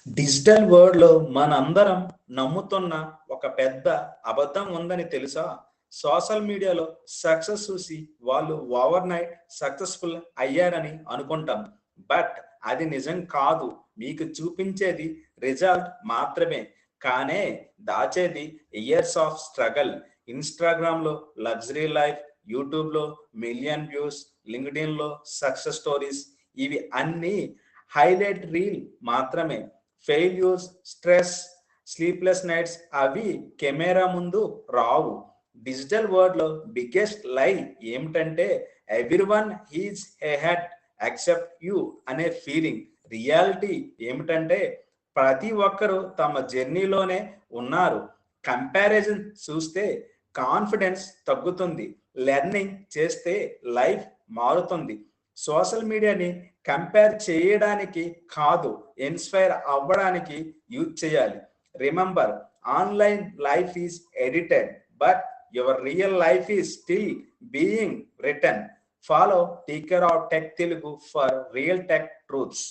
Digital వరల్డ్‌లో మనందరం నమ్ముతున్న ఒక పెద్ద అబద్ధం ఉందని తెలుసా? సోషల్ మీడియాలో సక్సెస్ చూసి వాళ్ళు ఓవర్‌నైట్ సక్సెస్‌ఫుల్ అయ్యారని అనుకుంటాం. బట్ అది నిజం కాదు. మీకు చూపించేది రిజల్ట్ మాత్రమే. కానీ దాచేది ఇయర్స్ ఆఫ్ స్ట్రగల్. ఇన్‌స్టాగ్రామ్‌లో లగ్జరీ లైఫ్, యూట్యూబ్‌లో మిలియన్ వ్యూస్, లింక్డ్ఇన్‌లో సక్సెస్ స్టోరీస్ ఇవి అన్నీ హైలైట్ రీల్ మాత్రమే. ఫెయిల్యూర్స్, స్ట్రెస్, స్లీప్లెస్ నైట్స్ అవి కెమెరా ముందు రావు. డిజిటల్ వరల్డ్‌లో బిగ్గెస్ట్ లై ఏమిటంటే everyone is ahead except you అనే ఫీలింగ్. రియాలిటీ ఏమిటంటే ప్రతి ఒక్కరూ తమ జర్నీలోనే ఉన్నారు. కంపారిజన్ చూస్తే కాన్ఫిడెన్స్ తగ్గుతుంది. లెర్నింగ్ చేస్తే లైఫ్ మారుతుంది. సోషల్ మీడియాని కంపేర్ చేయడానికి కాదు, ఇన్స్పైర్ అవ్వడానికి యూజ్ చేయాలి. Remember, online life is edited, but your real life is still being return. Follow ticker of tech Telugu for real tech truths.